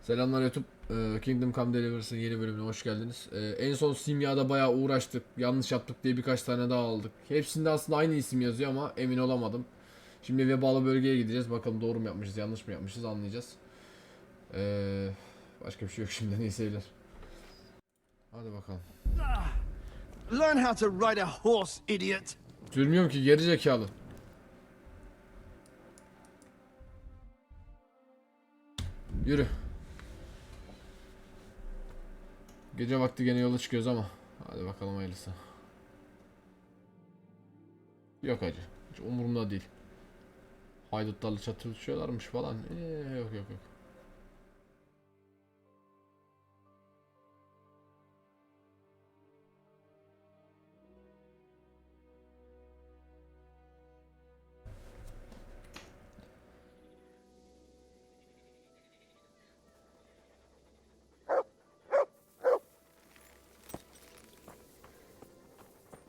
Selamlar YouTube. Kingdom Come Deliverance'ın yeni bölümüne hoş geldiniz. En son simyada bayağı uğraştık. Yanlış yaptık diye birkaç tane daha aldık. Hepsinde aslında aynı isim yazıyor ama emin olamadım. Şimdi Vebalı bölgeye gideceğiz. Bakalım doğru mu yapmışız, yanlış mı yapmışız anlayacağız. Başka bir şey yok şimdi. İyi seyirler. Hadi bakalım. Learn how to ride a horse, idiot. Sürmüyorum ki, geri zekalı. Yürü. Gece vakti gene yola çıkıyoruz ama. Hadi bakalım hayırlısı. Yok hacı. Hiç umurumda değil. Haydutlarla çatışıyorlarmış falan. Yok yok yok.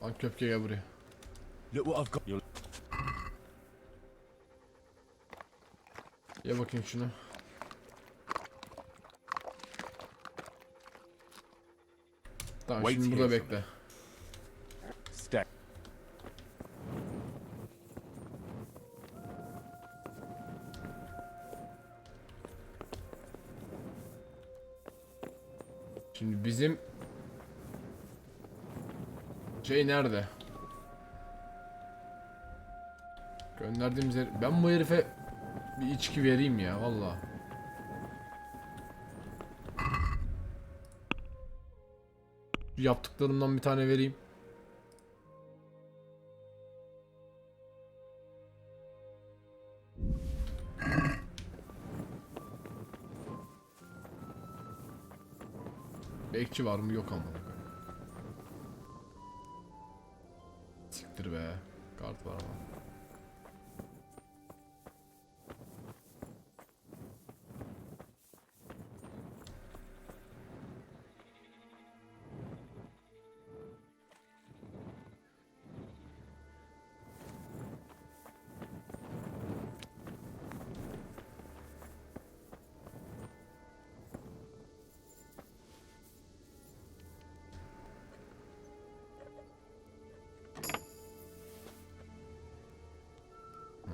Lan köpke gel buraya. Look what I've got. Ye bakayım şunu. Tamam Wait şimdi here burada for bekle. Stay. Şimdi bizim şey nerede? Gönderdiğimiz ben bu herife bir içki vereyim ya vallahi. Yaptıklarımdan bir tane vereyim. Bekçi var mı? Yok ama. Siktir be. Kart var ama.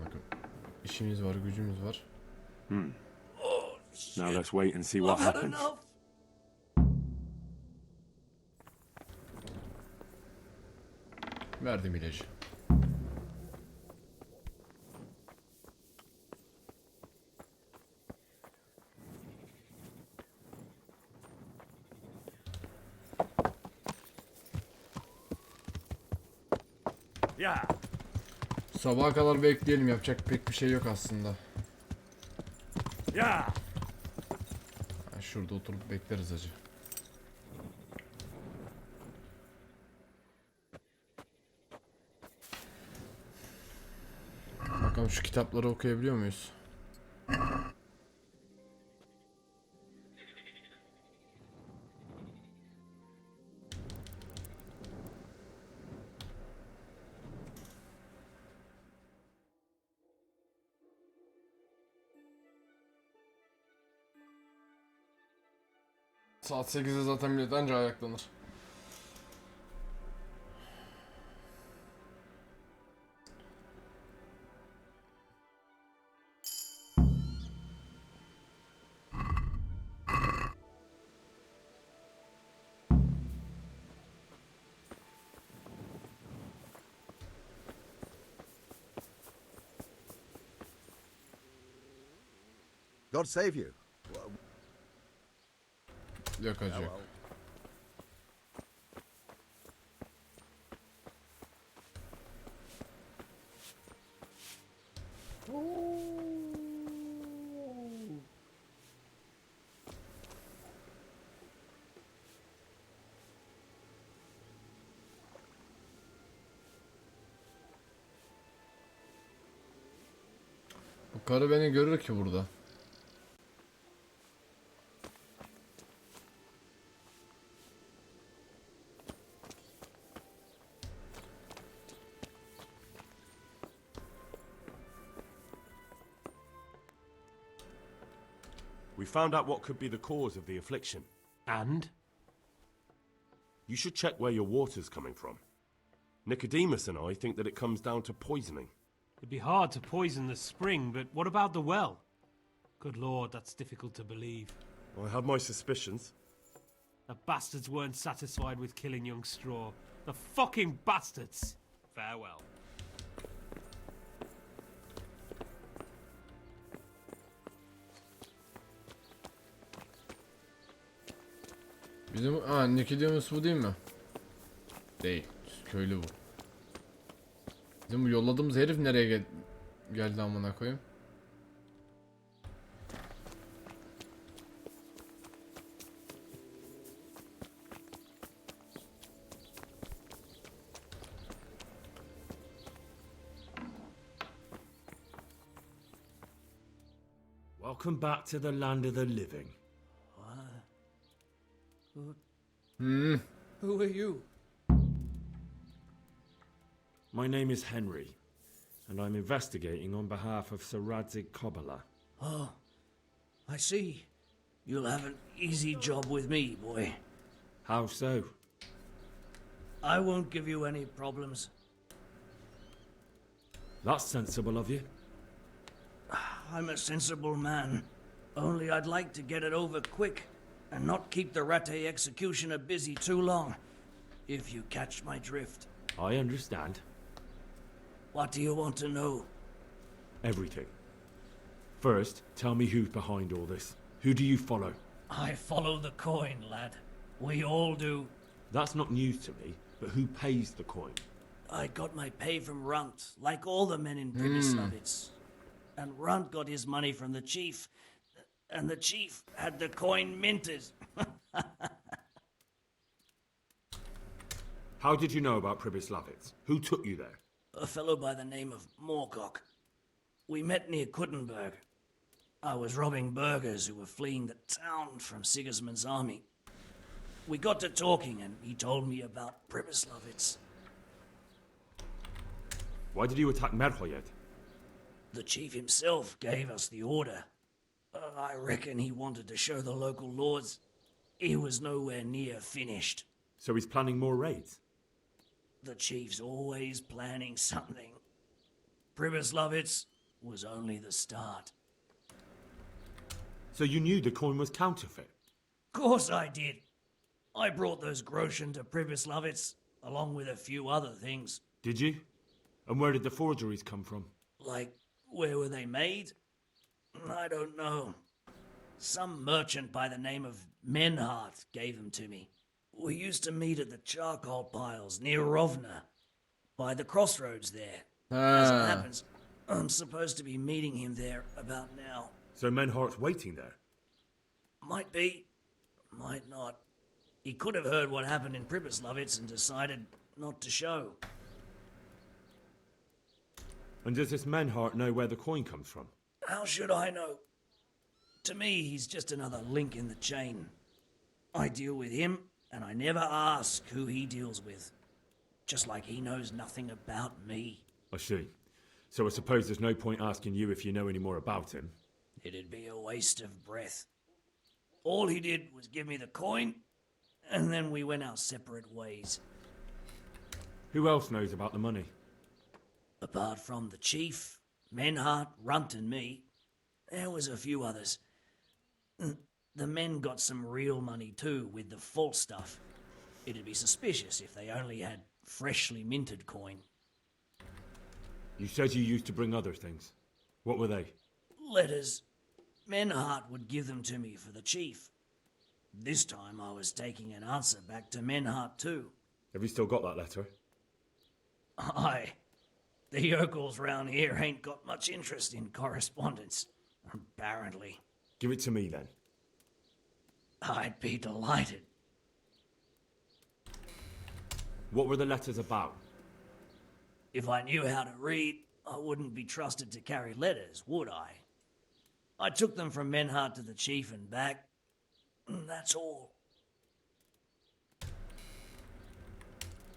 Bakın. İşimiz var, gücümüz var. Now let's wait and see what happens. Verdim ilacı. Yeah. Sabaha kadar bekleyelim. Yapacak pek bir şey yok aslında. Yeah. Şurada oturup bekleriz hacı. Bakalım şu kitapları okuyabiliyor muyuz? Saat 8'de zaten millet anca ayaklanır. God save you. Yok hacı yok. Bu karı beni görür ki burada. We found out what could be the cause of the affliction. And? You should check where your water's coming from. Nicodemus and I think that it comes down to poisoning. It'd be hard to poison the spring, but what about the well? Good lord, that's difficult to believe. I have my suspicions. The bastards weren't satisfied with killing young Straw. The fucking bastards! Farewell. Bizim Nicodemus bu değil mi? Değil. Köylü bu. Bizim bu yolladığımız herif nereye geldi amına koyayım? Welcome back to the land of the living. Who are you? My name is Henry, and I'm investigating on behalf of Sir Radzig Kobyla. Oh, I see. You'll have an easy job with me, boy. How so? I won't give you any problems. That's sensible of you. I'm a sensible man. Only I'd like to get it over quick and not keep the Ratte executioner busy too long, if you catch my drift. I understand. What do you want to know? Everything. First, tell me who's behind all this. Who do you follow? I follow the coin, lad. We all do. That's not news to me, but who pays the coin? I got my pay from Runt, like all the men in Privislavitz. And Runt got his money from the chief, and the chief had the coin minted. How did you know about Pribyslavitz? Who took you there? A fellow by the name of Moorcock. We met near Kuttenberg. I was robbing burghers who were fleeing the town from Sigismund's army. We got to talking, and he told me about Pribyslavitz. Why did you attack Merhoyed? The chief himself gave us the order. I reckon he wanted to show the local lords he was nowhere near finished. So he's planning more raids? The chief's always planning something. Pribyslavitz was only the start. So you knew the coin was counterfeit? Course I did. I brought those groschen to Pribyslavitz, along with a few other things. Did you? And where did the forgeries come from? Like, where were they made? I don't know. Some merchant by the name of Menhart gave them to me. We used to meet at the charcoal piles near Rovna, by the crossroads there. As it happens, I'm supposed to be meeting him there about now. So Menhart's waiting there? Might be, might not. He could have heard what happened in Pribyslavitz and decided not to show. And does this Menhart know where the coin comes from? How should I know? To me, he's just another link in the chain. I deal with him, and I never ask who he deals with. Just like he knows nothing about me. I see. So I suppose there's no point asking you if you know any more about him. It'd be a waste of breath. All he did was give me the coin, and then we went our separate ways. Who else knows about the money? Apart from the chief, Menhart, Runt and me, there was a few others. The men got some real money too, with the false stuff. It'd be suspicious if they only had freshly minted coin. You said you used to bring other things. What were they? Letters. Menhart would give them to me for the chief. This time I was taking an answer back to Menhart too. Have you still got that letter? Aye. The yokels round here ain't got much interest in correspondence, apparently. Give it to me then. I'd be delighted. What were the letters about? If I knew how to read, I wouldn't be trusted to carry letters, would I? I took them from Menhart to the chief and back. That's all.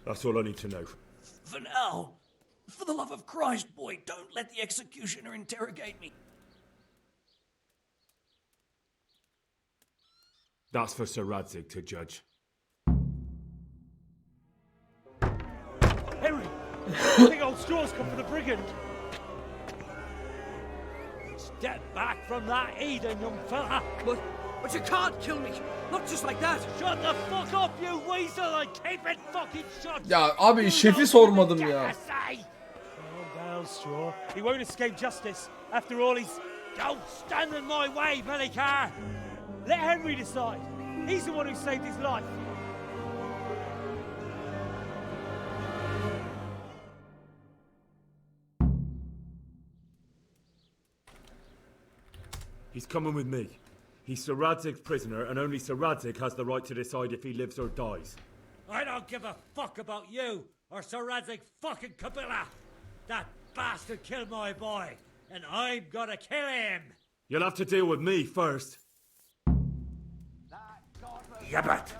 That's all I need to know. For now, for the love of Christ, boy, don't let the executioner interrogate me. That's for Sir Radzig to judge. Henry! I think old Straw's come for the brigand. Step back from that Eden, young fella. But you can't kill me. Not just like that. Shut the fuck up, you weasel, and keep it fucking shut. Ya abi şefi sormadım ya. Calm down, Straw. He won't escape justice. After all, he's... Don't stand in my way, Melikar. Let Henry decide. He's the one who saved his life. He's coming with me. He's Sir Radzig's prisoner, and only Sir Radzig has the right to decide if he lives or dies. I don't give a fuck about you or Sir Radzig fucking Kabila. That bastard killed my boy, and I'm gonna kill him. You'll have to deal with me first. Yabbit!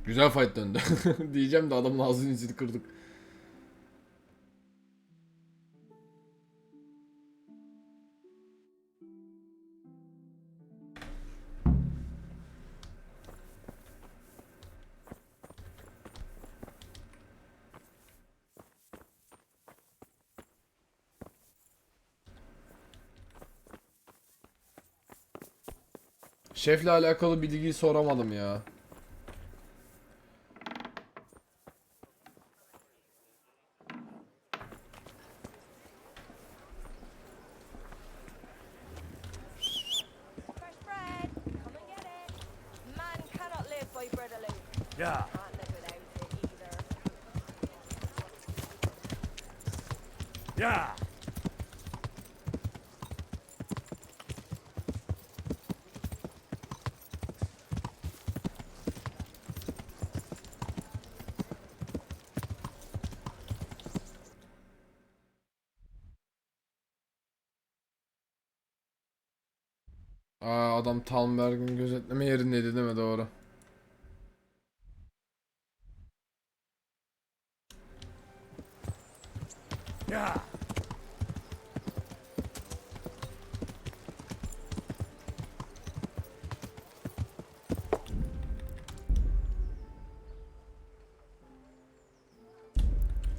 Güzel fight döndü. Diyeceğim de adamın ağzını yüzünü kırdık. Şefle alakalı bilgiyi soramadım ya. Fresh bread. Come and get it. Man cannot live by bread alone. Yeah. Can't live without it either. Yeah. Adam Talmberg'in gözetleme yerindeydi değil mi? Doğru. Yeah.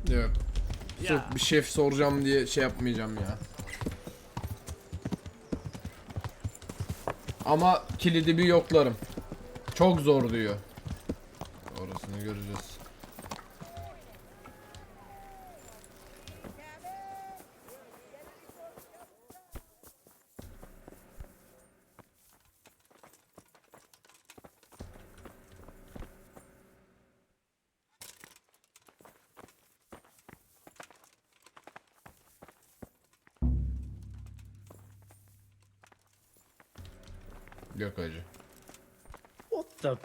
Yok. Ya. Sırf bir şef soracağım diye şey yapmayacağım ya. Ama kilidi bir yoklarım. Çok zor diyor. Orasını göreceğiz. Yok hacı. What the...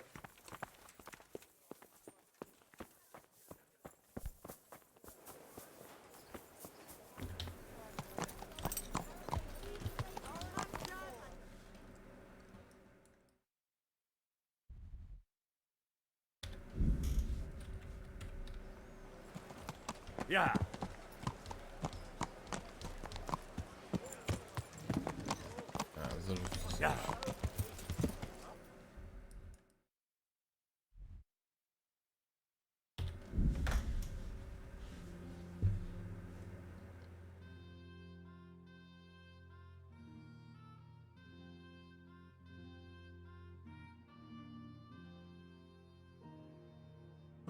Yeah. Ha, zırhsız. Yeah.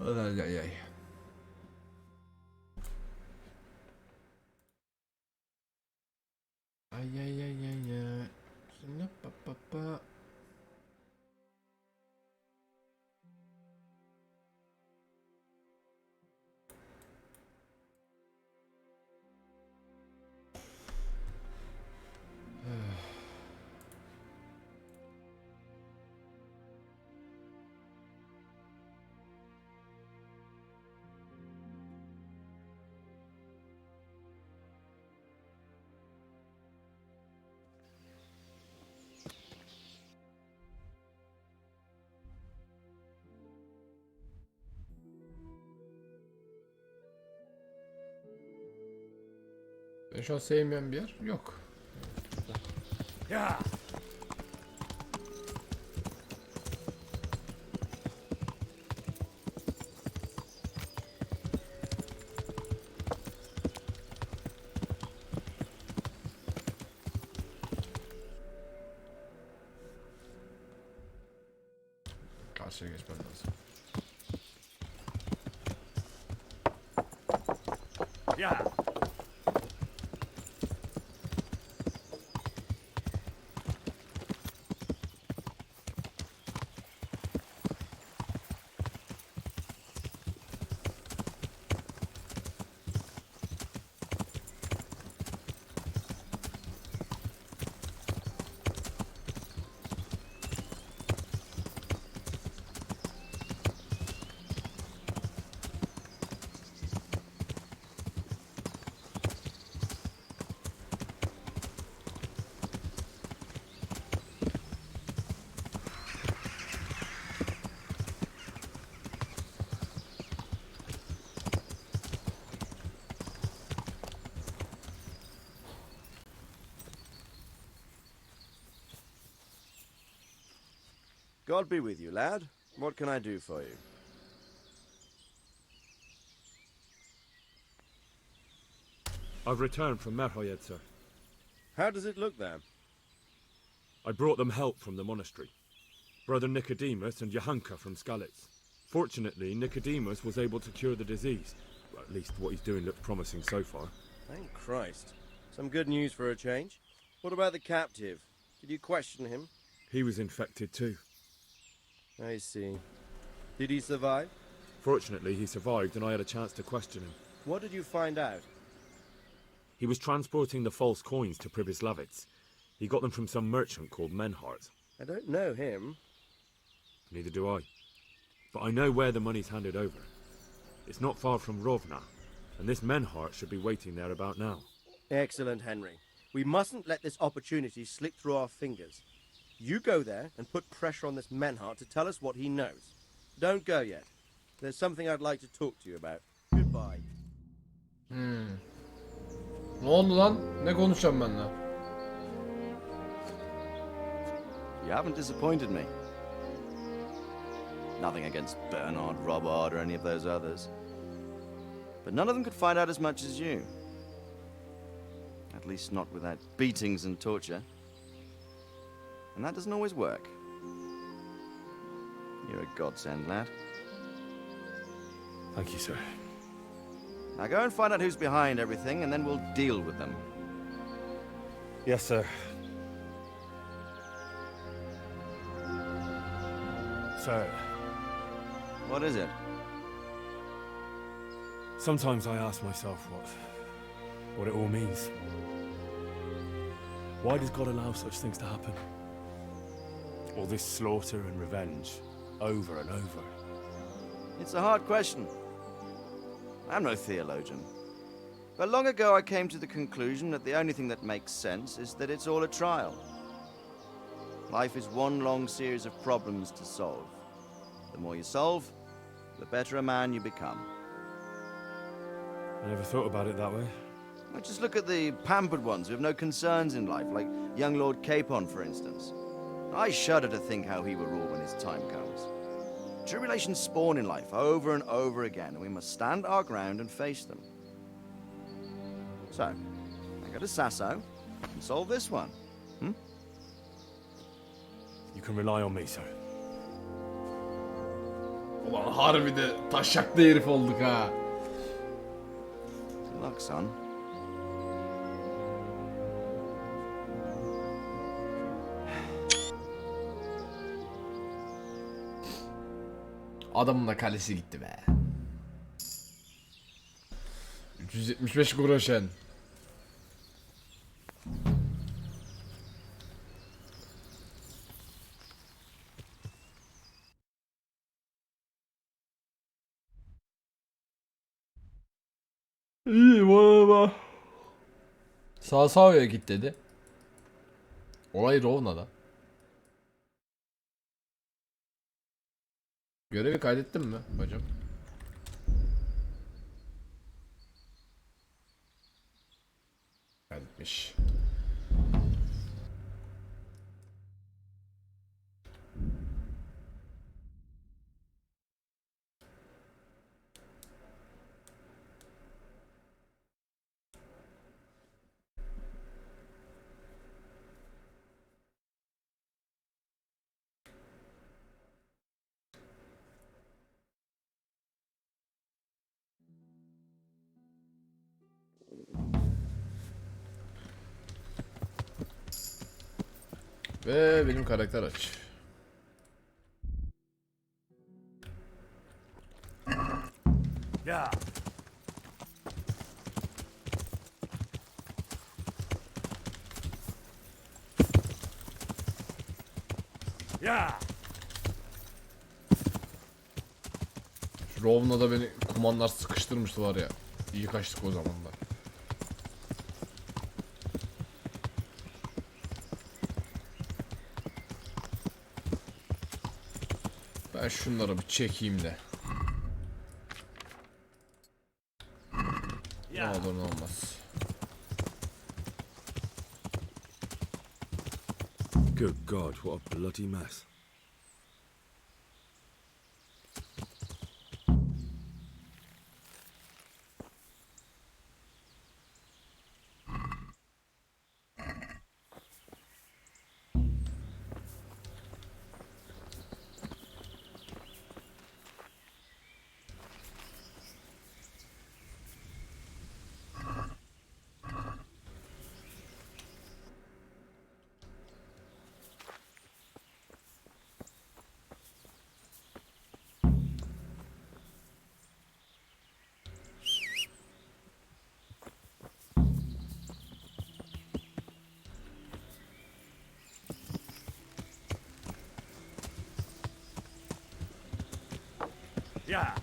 Ay ay ay. Ay ay ay ay ay. Şimdi pa pa pa. Ben şu an sevmeyen bir yer yok. Yeah. Karşıya geçmem lazım. Yeah. God be with you, lad. What can I do for you? I've returned from Merhoyed, sir. How does it look there? I brought them help from the monastery. Brother Nicodemus and Johanka from Skalitz. Fortunately, Nicodemus was able to cure the disease. Well, at least what he's doing looks promising so far. Thank Christ. Some good news for a change. What about the captive? Did you question him? He was infected too. I see. Did he survive? Fortunately, he survived and I had a chance to question him. What did you find out? He was transporting the false coins to Pribyslavitz. He got them from some merchant called Menhart. I don't know him. Neither do I. But I know where the money's handed over. It's not far from Rovna, and this Menhart should be waiting there about now. Excellent, Henry. We mustn't let this opportunity slip through our fingers. You go there and put pressure on this Menhart to tell us what he knows. Don't go yet. There's something I'd like to talk to you about. Goodbye. Ne oldu lan? Ne konuşacağım benimle? You haven't disappointed me. Nothing against Bernard, Robert, or any of those others. But none of them could find out as much as you. At least not without beatings and torture. And that doesn't always work. You're a godsend, lad. Thank you, sir. Now go and find out who's behind everything, and then we'll deal with them. Yes, sir. Sir, What is it? sometimes I ask myself what it all means. Why does God allow such things to happen? All this slaughter and revenge, over and over. It's a hard question. I'm no theologian. But long ago I came to the conclusion that the only thing that makes sense is that it's all a trial. Life is one long series of problems to solve. The more you solve, the better a man you become. I never thought about it that way. Well, just look at the pampered ones who have no concerns in life, like young Lord Capon, for instance. I shudder to think how he will rule when his time comes. Tribulations spawn in life over and over again, and we must stand our ground and face them. So, I go to Sasso and solve this one. You can rely on me, sir. Ulan harbi de taşaklı herif olduk ha. Good luck, son. Adamın da kalesi gitti be. 375 groşen. İyi baba. Sağ git dedi. Olay Rovna'da. Görevi kaydettin mi hocam? gitmiş. Ve benim karakter aç. Yeah. Yeah. Şu Rovna da beni kumanlar sıkıştırmıştı var ya. İyi kaçtık o zaman da. Ben şunları bir çekeyim de. Ne olur ne olmaz. Good God, what a bloody mess. Yeah.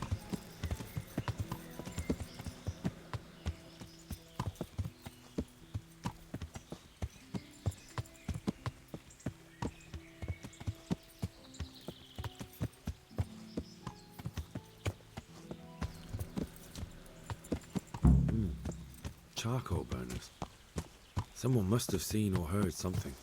Charcoal burners. Someone must have seen or heard something.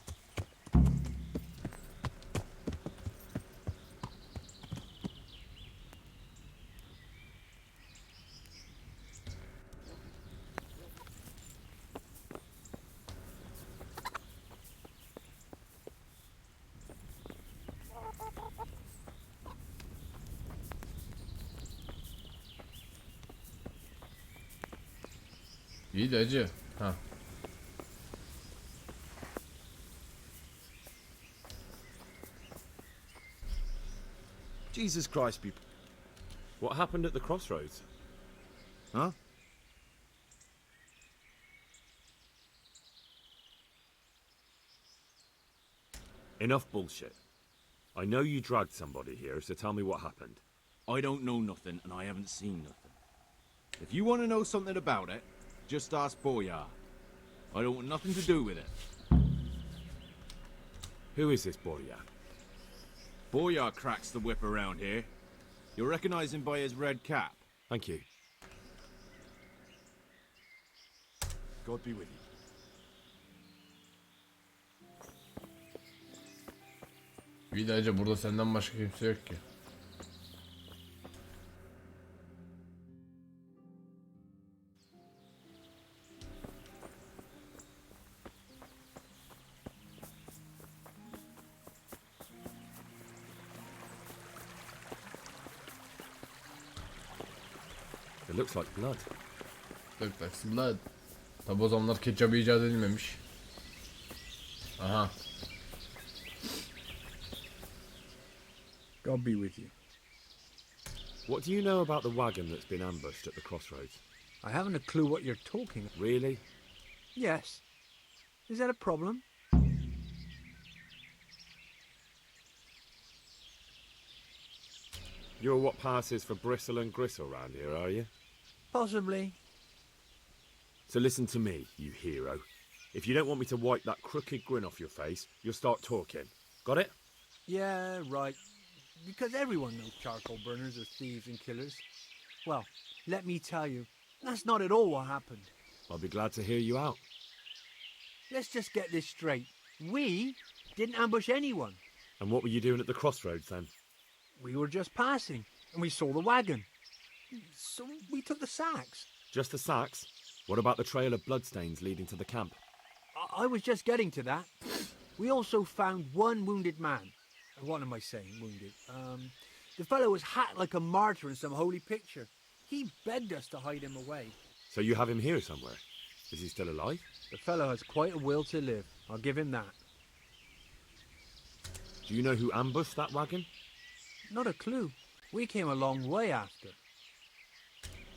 İyi de acı. Ha. Jesus Christ, people. What happened at the crossroads? Huh? Enough bullshit. I know you dragged somebody here, so tell me what happened. I don't know nothing, and I haven't seen nothing. If you want to know something about it, just ask Boyar. I don't want nothing to do with it. Who is this Boya? Boyar cracks the whip around here. You'll recognize him by his red cap. Thank you. God be with you. İyi de acı, burada senden başka kimse yok ki. It looks like blood. Look like some blood. Tabi o zamanlar ketçap icat edilmemiş. Aha. God be with you. What do you know about the wagon that's been ambushed at the crossroads? I haven't a clue what you're talking about. Really? Yes. Is that a problem? You're what passes for bristle and gristle round here, are you? Possibly. So listen to me, you hero. If you don't want me to wipe that crooked grin off your face, you'll start talking. Got it? Yeah, right. Because everyone knows charcoal burners are thieves and killers. Well, let me tell you, that's not at all what happened. I'll be glad to hear you out. let's just get this straight. We didn't ambush anyone. And what were you doing at the crossroads then? We were just passing, and we saw the wagon. So we took the sacks. Just the sacks? What about the trail of bloodstains leading to the camp? I was just getting to that. We also found one wounded man. What am I saying, wounded? The fellow was hacked like a martyr in some holy picture. He begged us to hide him away. So you have him here somewhere? Is he still alive? The fellow has quite a will to live. I'll give him that. Do you know who ambushed that wagon? Not a clue. We came a long way after.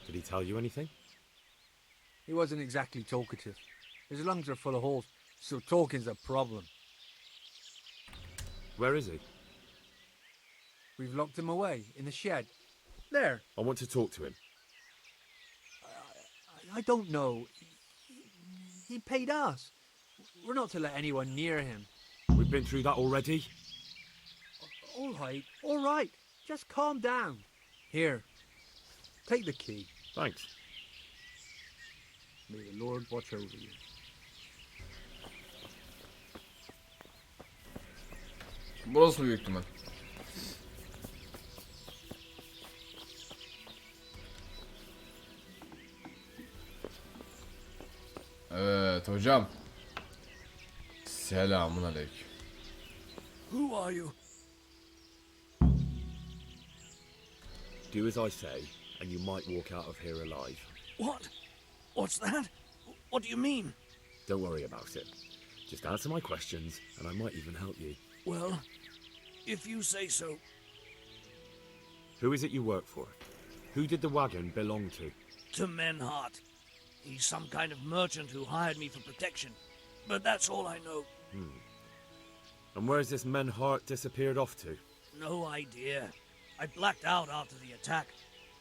Did he tell you anything? He wasn't exactly talkative. His lungs are full of holes, so talking's a problem. Where is he? We've locked him away in the shed. There. I want to talk to him. I don't know. He paid us. We're not to let anyone near him. We've been through that already. All right. Just calm down. Here, take the key. Thanks. May the Lord watch over you. Burası büyük ihtimal. Evet hocam. Selamun aleyküm. Who are you? Do as I say, and you might walk out of here alive. What? What's that? What do you mean? Don't worry about it. Just answer my questions, and I might even help you. Well, if you say so. Who is it you work for? Who did the wagon belong to? To Menhart. He's some kind of merchant who hired me for protection. But that's all I know. And where's this Menhart disappeared off to? No idea. I blacked out after the attack.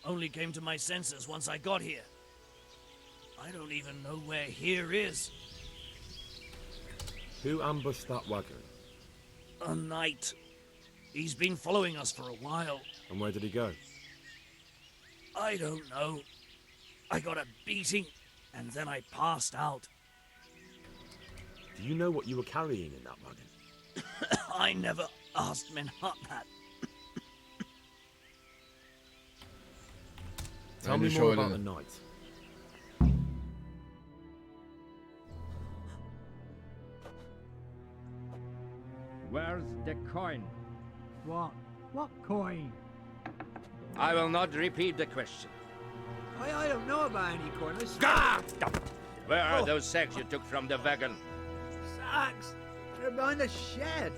Only came to my senses once I got here. I don't even know where here is. Who ambushed that wagon? A knight. He's been following us for a while. And where did he go? I don't know. I got a beating, and then I passed out. Do you know what you were carrying in that wagon? I never asked Menhart that. Tell me more about the night. Where's the coin? What? What coin? I will not repeat the question. I don't know about any coin. Where are those sacks you took from the wagon? Sacks! They're behind the shed.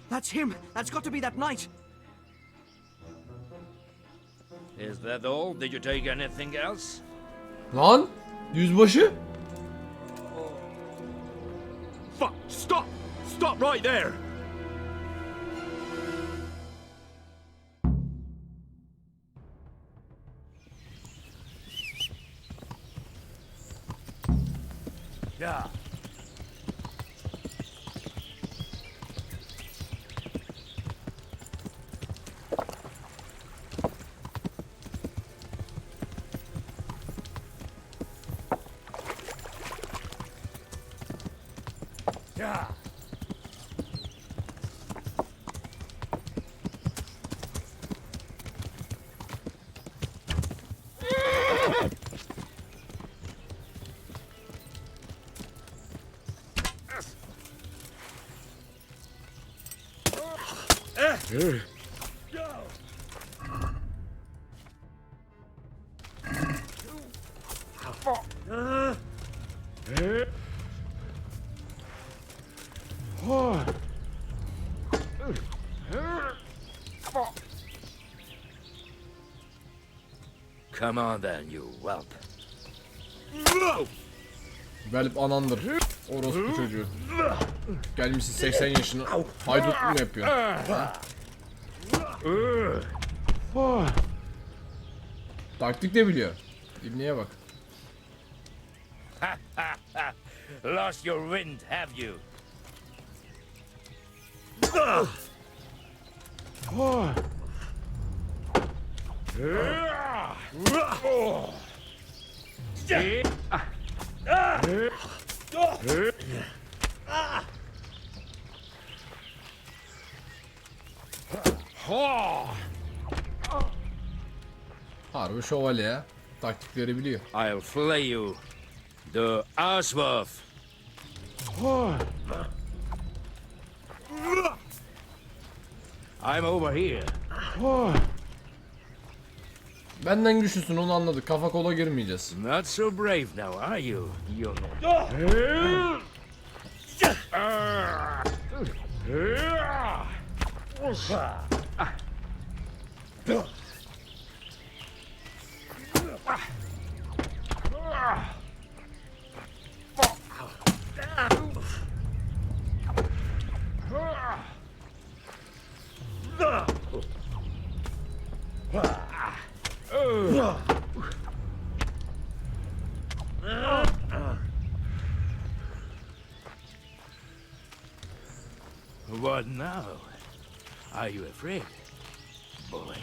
That's him. That's got to be that knight. Is that all? Did you take anything else? Lan! Yüzbaşı! Fuck! Stop! Stop right there! Yeah. Yeah. Come on then, you whelp. Velip anandır. Orospu çocuğu. Gelmişsin 80 yaşına. Haydut mu yapıyor? Taktik de biliyor. İbniye bak. Lost your wind, have you? Harbi şövalye ya. Taktikleri biliyor. I'll flay you. The Aswolf. I'm over here. Benden güçlüsün, onu anladık. Kafa kola girmeyeceğiz. Not so brave now, are you? You're What now? Are you afraid, boy?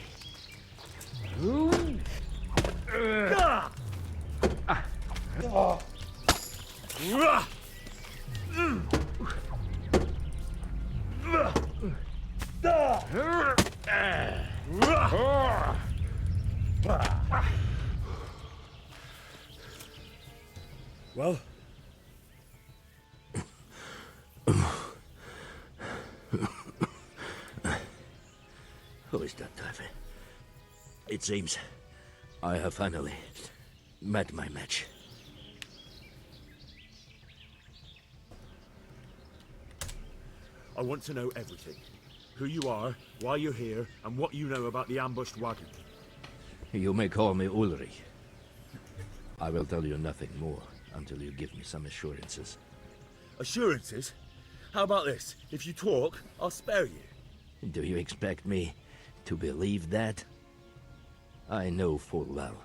Well? Who is that, Tedavi? It seems I have finally met my match. I want to know everything. Who you are, why you're here, and what you know about the ambushed wagon. You may call me Ulrich. I will tell you nothing more until you give me some assurances. Assurances? How about this? If you talk, I'll spare you. Do you expect me to believe that? I know full well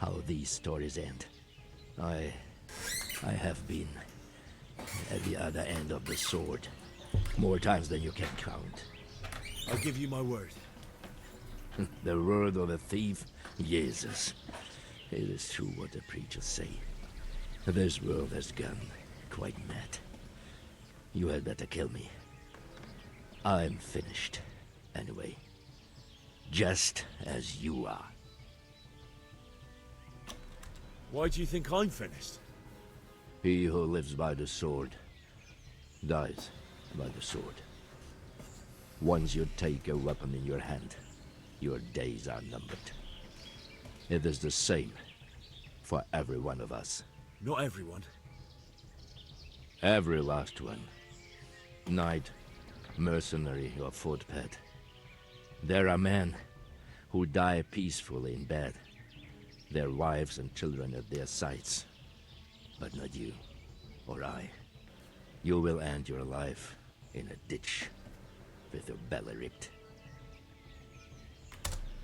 how these stories end. I have been at the other end of the sword more times than you can count. I'll give you my word. The word of a thief? Jesus. It is true what the preachers say. This world has gone quite mad. You had better kill me. I'm finished, anyway. Just as you are. Why do you think I'm finished? He who lives by the sword dies by the sword. Once you take a weapon in your hand, your days are numbered. It is the same for every one of us. Not everyone. Every last one. Knight, mercenary, or footpad. There are men who die peacefully in bed, their wives and children at their sides. But not you, or I. You will end your life in a ditch, with your belly ripped.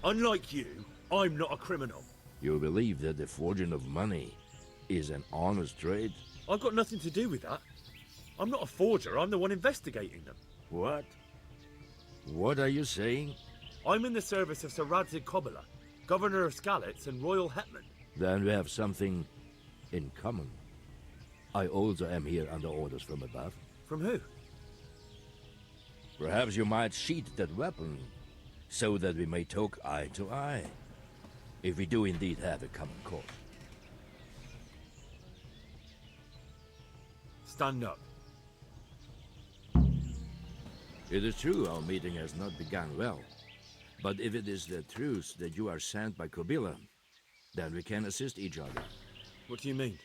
Unlike you, I'm not a criminal. You believe that the forging of money is an honest trade? I've got nothing to do with that. I'm not a forger, I'm the one investigating them. What? What are you saying? I'm in the service of Sir Radzig Kobyla, Governor of Skalitz and Royal Hetman. Then we have something in common. I also am here under orders from above. From who? Perhaps you might sheath that weapon, so that we may talk eye to eye. If we do indeed have a common cause. Stand up. It is true our meeting has not begun well. But if it is the truth that you are sent by Kobyla, then we can assist each other. What do you mean?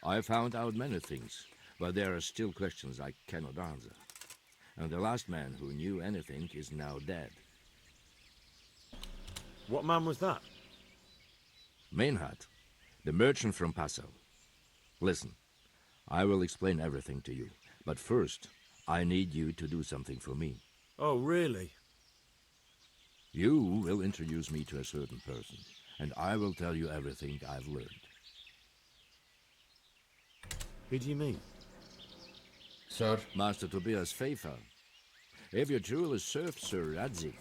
I found out many things, but there are still questions I cannot answer. And the last man who knew anything is now dead. What man was that? Meinhard, the merchant from Passau. Listen, I will explain everything to you, but first, I need you to do something for me. Oh, really? You will introduce me to a certain person, and I will tell you everything I've learned. Who do you mean? Sir? Master Tobias Pfeiffer. If you truly served Sir Radzig,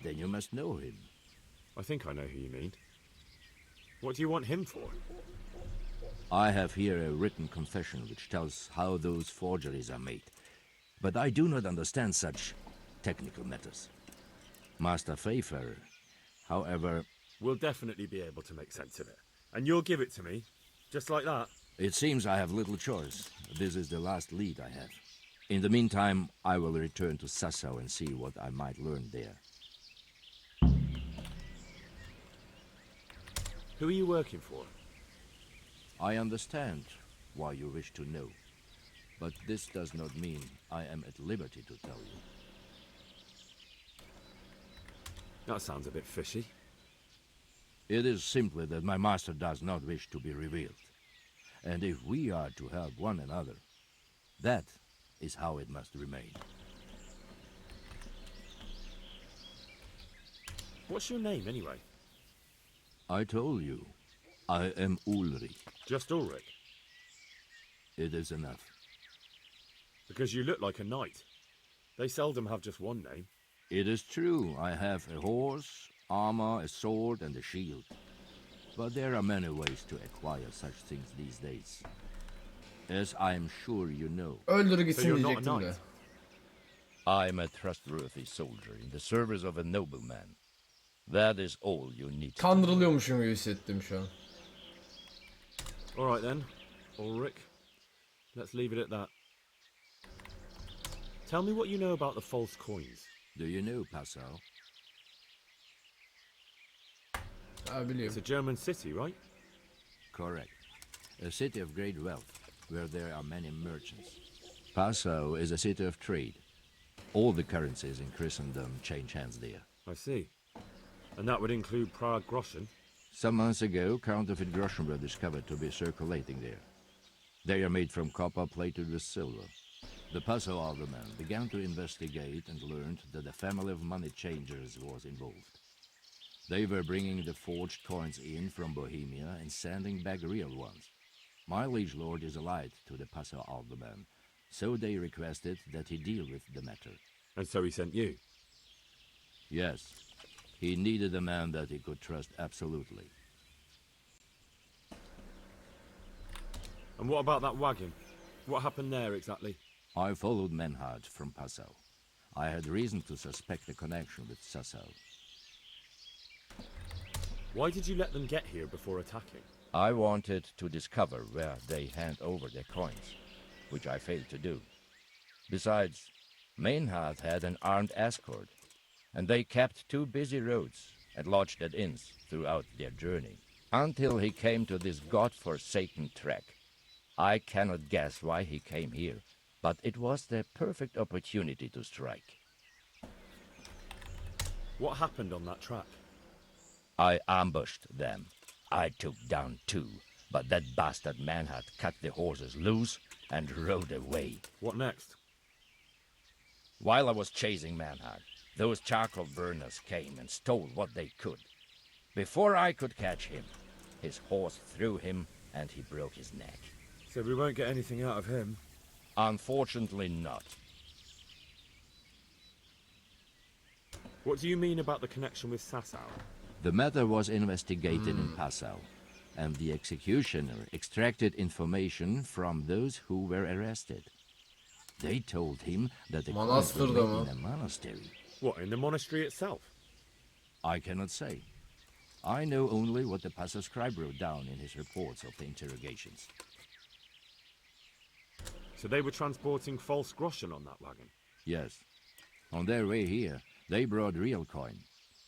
then you must know him. I think I know who you mean. What do you want him for? I have here a written confession which tells how those forgeries are made. But I do not understand such technical matters. Master Fayfarer, however... We'll definitely be able to make sense of it. And you'll give it to me, just like that? It seems I have little choice. This is the last lead I have. In the meantime, I will return to Sasau and see what I might learn there. Who are you working for? I understand why you wish to know, but this does not mean I am at liberty to tell you. That sounds a bit fishy. It is simply that my master does not wish to be revealed. And if we are to help one another, that is how it must remain. What's your name, anyway? I told you, I am Ulrich. Just Ulrich? It is enough. Because you look like a knight. They seldom have just one name. It is true, I have a horse, armor, a sword, and a shield. But there are many ways to acquire such things these days. As I am sure you know. Öldür gitsin diyecektim de. I am a trustworthy soldier in the service of a nobleman. That is all you need. Kandırılıyormuşum gibi hissettim şu an. Alright then, Ulrich. Let's leave it at that. Tell me what you know about the false coins. Do you know Passau? I believe. It's a German city, right? Correct. A city of great wealth, where there are many merchants. Passau is a city of trade. All the currencies in Christendom change hands there. I see. And that would include Prague groschen? Some months ago, counterfeit groschen were discovered to be circulating there. They are made from copper plated with silver. The Passau alderman began to investigate and learned that a family of money changers was involved. They were bringing the forged coins in from Bohemia and sending back real ones. My liege lord is allied to the Passau alderman, so they requested that he deal with the matter. And so he sent you? Yes. He needed a man that he could trust absolutely. And what about that wagon? What happened there exactly? I followed Menhard from Passau. I had reason to suspect a connection with Sasau. Why did you let them get here before attacking? I wanted to discover where they hand over their coins, which I failed to do. Besides, Menhard had an armed escort, and they kept two busy roads and lodged at inns throughout their journey, until he came to this god-forsaken track. I cannot guess why he came here, but it was the perfect opportunity to strike. What happened on that track? I ambushed them. I took down two, but that bastard Menhard cut the horses loose and rode away. What next? While I was chasing Menhard, those charcoal burners came and stole what they could. Before I could catch him, his horse threw him and he broke his neck. So we won't get anything out of him? Unfortunately not. What do you mean about the connection with Sasau? The matter was investigated in Passau, and the executioner extracted information from those who were arrested. They told him that the coins were made in a monastery. What, in the monastery itself? I cannot say. I know only what the Passau scribe wrote down in his reports of the interrogations. So they were transporting false groschen on that wagon? Yes. On their way here, they brought real coin.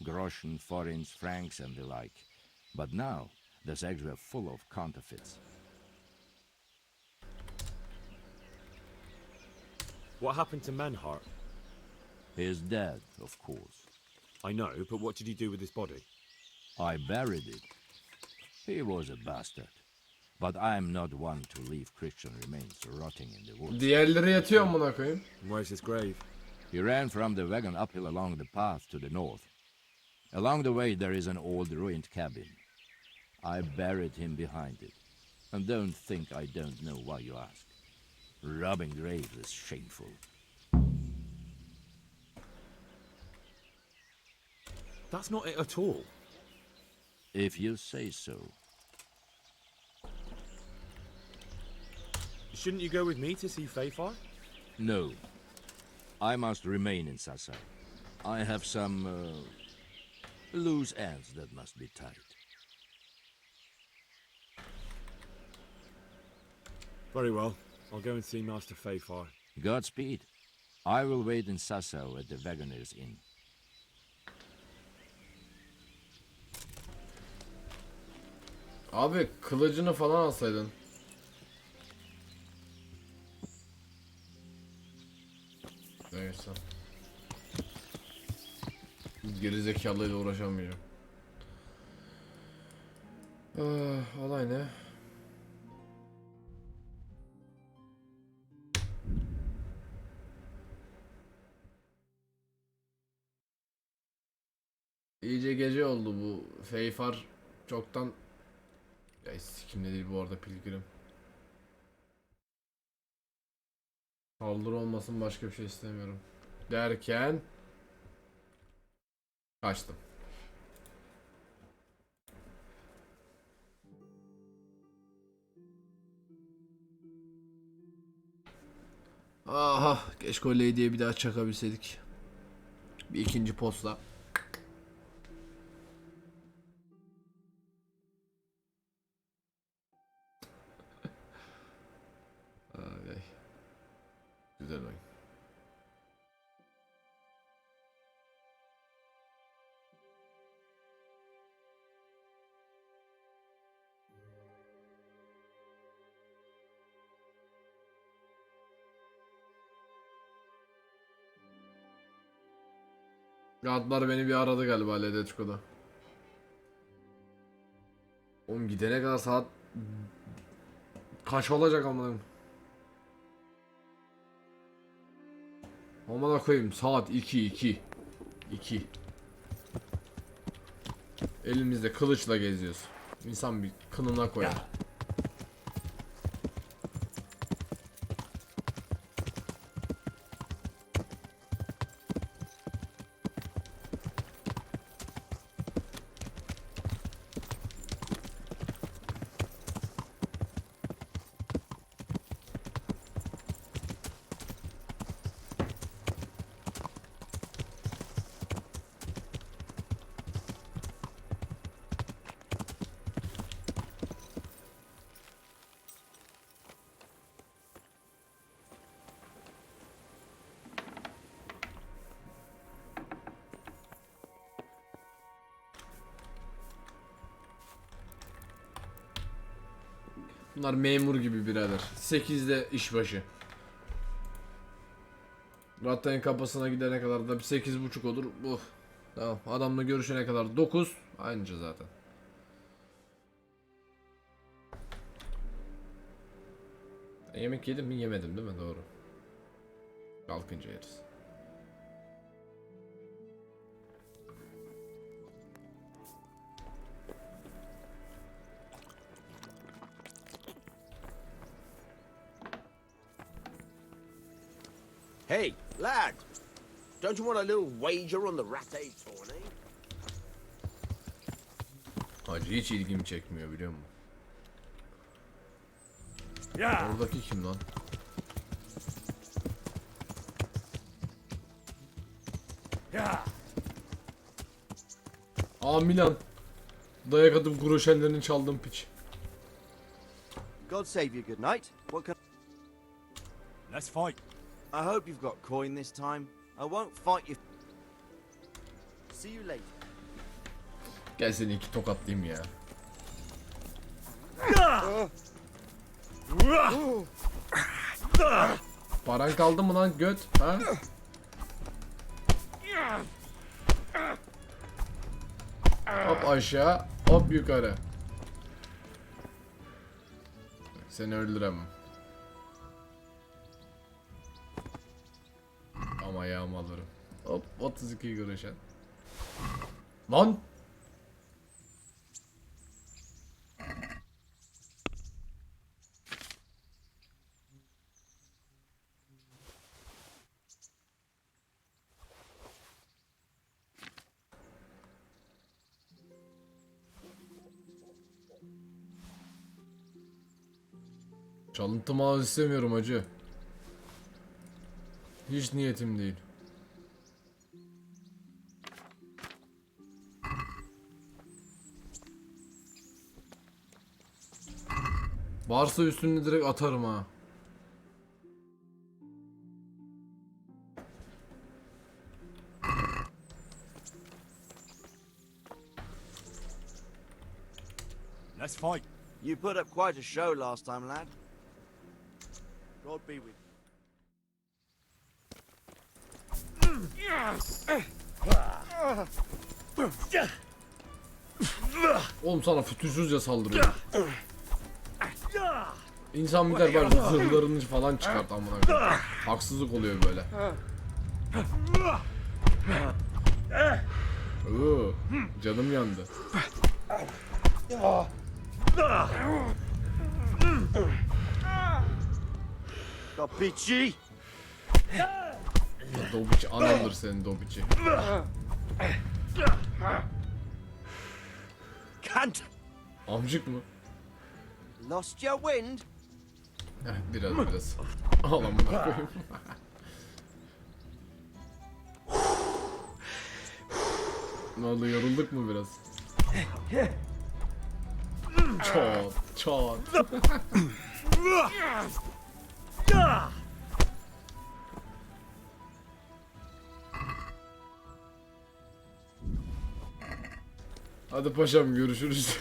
Groschen, forints, francs, and the like. But now, the sacks were full of counterfeits. What happened to Menhard? He is dead, of course. I know, but what did you do with his body? I buried it. He was a bastard. But I am not one to leave Christian remains rotting in the woods. Diğerleri yatıyor amına koyayım. Where's his grave? He ran from the wagon uphill along the path to the north. Along the way there is an old ruined cabin. I buried him behind it. And don't think I don't know why you ask. Robbing graves is shameful. That's not it at all. If you say so. Shouldn't you go with me to see Fayfar? No. I must remain in Sasa. I have some loose ends that must be tied. Very well. I'll go and see Master Fayfar. Godspeed. I will wait in Sasa at the Wagoner's Inn. Abi kılıcını falan alsaydın. Neyse. Geri zekalıyla uğraşamayacağım. Olay ne? İyice gece oldu bu. Feyfar çoktan... Ya sikimde değil bu arada pilgrim. Saldırı olmasın, başka bir şey istemiyorum. Derken... Kaçtım. Aha, keşke o Lady'ye bir daha çakabilseydik. Bir ikinci posta. Ay. Güzel oyun. Gadlar beni bir aradı galiba Ledetko'da. Oğlum gidene kadar saat kaç olacak amınım? Amına koyayım, saat 2. Elimizde kılıçla geziyoruz. İnsan bir kınına koyar. Bunlar memur gibi birader. 8'de işbaşı. Rattayın kapısına gidene kadar da bir 8.30 olur. Bu. Tamam. Adamla görüşene kadar 9. Anca zaten. Yemek yedim mi? Yemedim değil mi? Doğru. Kalkınca yeriz. Hey, lad! Don't you want a little wager on the Ratte tourney? Hacı hiç ilgimi çekmiyor biliyor musun? Ya! Oradaki kim lan? Ya! Aa Milan. Dayak atıp groşenlerini çaldım piç. God save you, good night. What can... Let's fight. I hope you've got coin this time. I won't fight you. See you later. Gel seni iki tokatlayayım ya. Paran kaldı mı lan göt? Ha? Hop aşağı, hop yukarı. Seni öldüremem. Ama ayağımı alırım. Hop 32 groşen. Lan! Çalıntı mal istemiyorum hacı. Hiç niyetim değil. Varsa üstünü direkt atarım ha. Let's fight. You put up quite a show last time, lad. God be with Oğlum sana fütursuzca saldırıyor. İnsan bir der bari zırhlarını falan çıkart amına koyayım. Haksızlık oluyor böyle. Canım yandı. Capici? Dobici anandır senin Dobici. Can't. Amcık mı? Lost your wind? Biraz. Al amına koyayım. Ne oldu, yorulduk mu biraz? Çat çat. Hadi paşam, görüşürüz.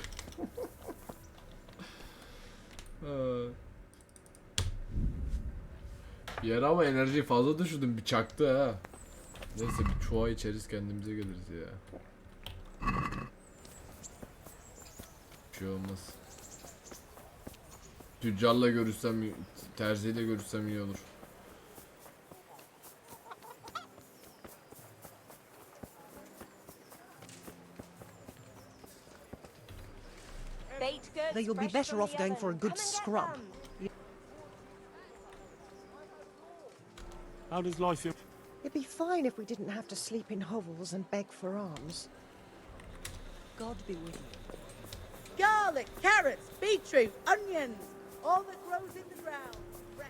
Bir yere ama enerjiyi fazla düşürdüm, bir çaktı ha. Neyse bir çuha içeriz, kendimize geliriz ya. Bir şey olmaz. Tüccarla görüşsem, terziyle görüşsem iyi olur. Though you'll be better off going for a good scrub. How does life in... It'd be fine if we didn't have to sleep in hovels and beg for alms. God be with you. Garlic, carrots, beetroot, onions, all that grows in the ground. Fresh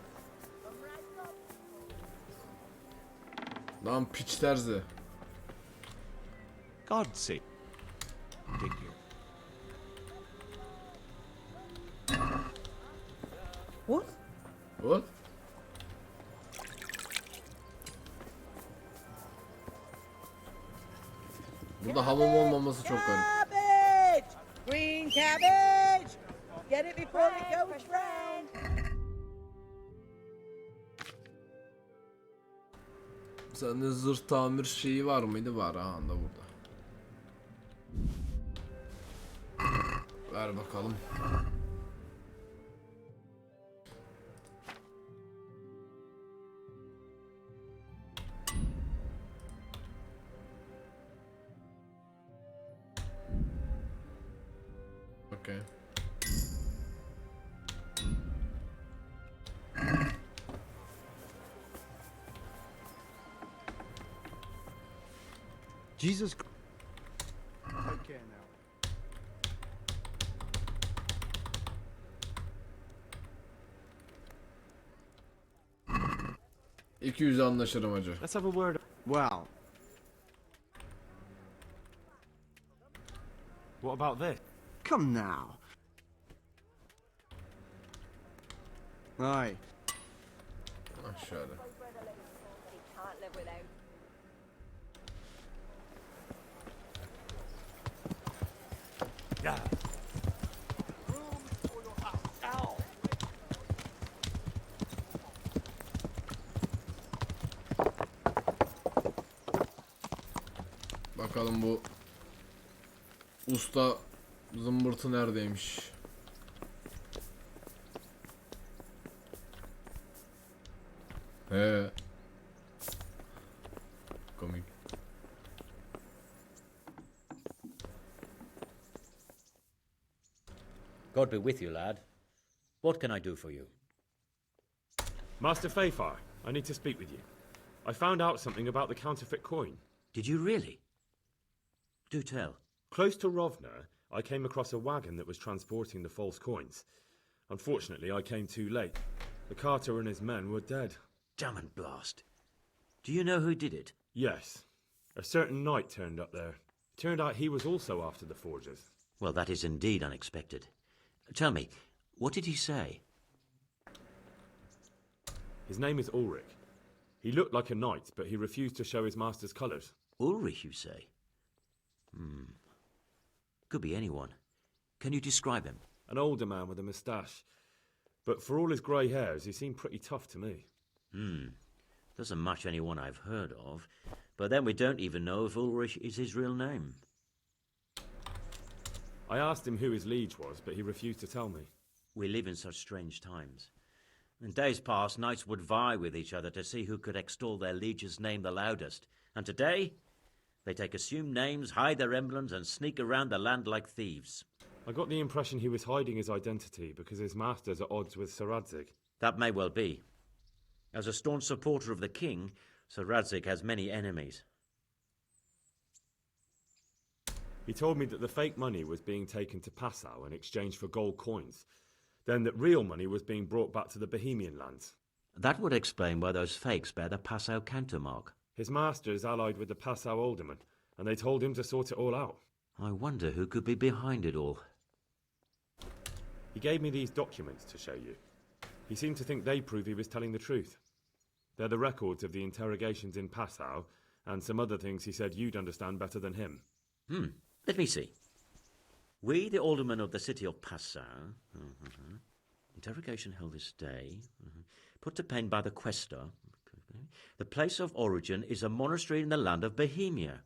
from right up. Lan piç terzi. God sake. Dig you. What? What? Burada hamam olmaması çok garip. Cabbage! Green cabbage! Get it before it goes brown. Sende zırh tamir şeyi var mıydı? Var ha, da burada. Ver bakalım. Okay. Jesus. Take care now. 200 anlaşırım hacı. Let's have a word. Well, What about this? come now. Aye. Aşağıda. Can't live without. Yeah. Bakalım bu usta zımbırtı neredeymiş? He. Komik. God be with you, lad. What can I do for you? Master Fayfar, I need to speak with you. I found out something about the counterfeit coin. Did you really? Do tell. Close to Rovna, I came across a wagon that was transporting the false coins. Unfortunately, I came too late. The carter and his men were dead. Damn and blast. Do you know who did it? Yes. A certain knight turned up there. It turned out he was also after the forgers. Well, that is indeed unexpected. Tell me, what did he say? His name is Ulrich. He looked like a knight, but he refused to show his master's colours. Ulrich, you say? Could be anyone. Can you describe him? An older man with a moustache. But for all his grey hairs, he seemed pretty tough to me. Doesn't match anyone I've heard of. But then we don't even know if Ulrich is his real name. I asked him who his liege was, but he refused to tell me. We live in such strange times. In days past, knights would vie with each other to see who could extol their liege's name the loudest. And today, they take assumed names, hide their emblems, and sneak around the land like thieves. I got the impression he was hiding his identity because his master's at odds with Sir Radzig. That may well be. As a staunch supporter of the king, Sir Radzig has many enemies. He told me that the fake money was being taken to Passau in exchange for gold coins. Then that real money was being brought back to the Bohemian lands. That would explain why those fakes bear the Passau countermark. His master is allied with the Passau alderman, and they told him to sort it all out. I wonder who could be behind it all. He gave me these documents to show you. He seemed to think they prove he was telling the truth. They're the records of the interrogations in Passau, and some other things he said you'd understand better than him. Let me see. We, the aldermen of the city of Passau, interrogation held this day, put to pen by the questor. The place of origin is a monastery in the land of Bohemia.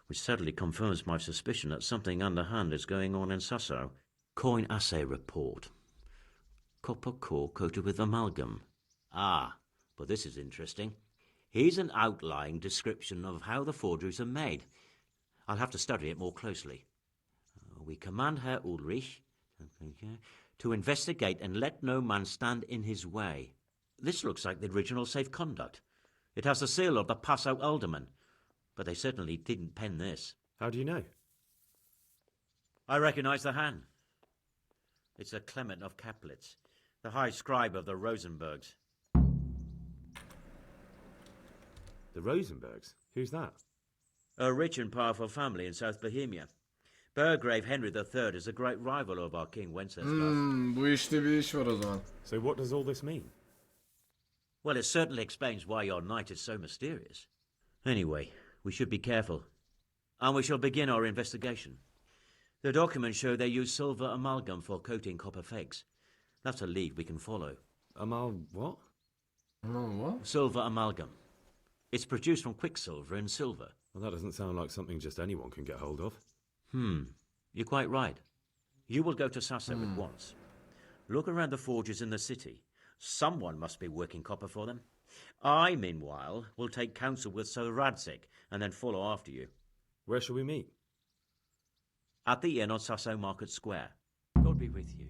Which certainly confirms my suspicion that something underhand is going on in Sasso. Coin assay report. Copper core coated with amalgam. But this is interesting. Here's an outline description of how the forgeries are made. I'll have to study it more closely. We command Herr Ulrich to investigate and let no man stand in his way. This looks like the original safe conduct. It has the seal of the Passau alderman, but they certainly didn't pen this. How do you know? I recognize the hand. It's a Clement of Kaplitz, the high scribe of the Rosenbergs. The Rosenbergs? Who's that? A rich and powerful family in South Bohemia. Burgrave Henry III is a great rival of our King Wenceslas. Bu işte bir iş var o zaman. So what does all this mean? Well, it certainly explains why your knight is so mysterious. Anyway, we should be careful. And we shall begin our investigation. The documents show they use silver amalgam for coating copper fakes. That's a lead we can follow. What? What? Silver amalgam. It's produced from quicksilver and silver. Well, that doesn't sound like something just anyone can get hold of. You're quite right. You will go to Sasso at once. Look around the forges in the city. Someone must be working copper for them. I, meanwhile, will take counsel with Sir Radzig and then follow after you. Where shall we meet? At the inn on Sasso Market Square. God be with you.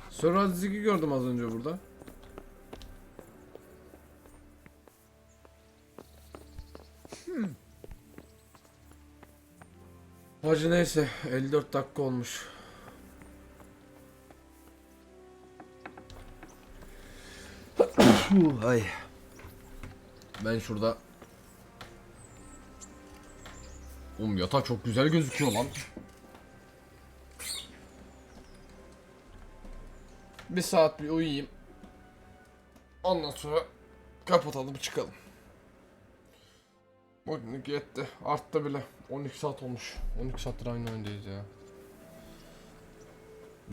Sir Radzig'i gördüm az önce burada. Hacı neyse 54 dakika olmuş. Ay. Ben şurada. Yatak çok güzel gözüküyor lan. Bir saat bir uyuyayım. Ondan sonra kapatalım çıkalım. Bugünlük yetti. Arttı bile. 12 saat olmuş. 12 saattir aynı oyundayız ya.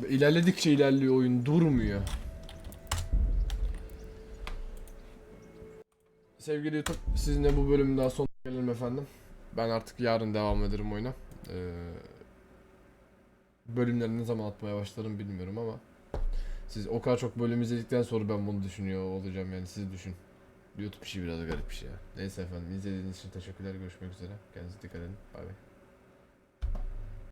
İlerledikçe ilerliyor oyun. Durmuyor. Sevgili YouTube, sizinle bu bölümün daha sonuna gelelim efendim. Ben artık yarın devam ederim oyuna. Bölümleri ne zaman atmaya başlarım bilmiyorum ama siz o kadar çok bölüm izledikten sonra ben bunu düşünüyor olacağım, yani siz düşün. YouTube işi biraz garip bir şey ya. Neyse efendim, izlediğiniz için teşekkürler, görüşmek üzere. Kendinize dikkat edin. Bay bay.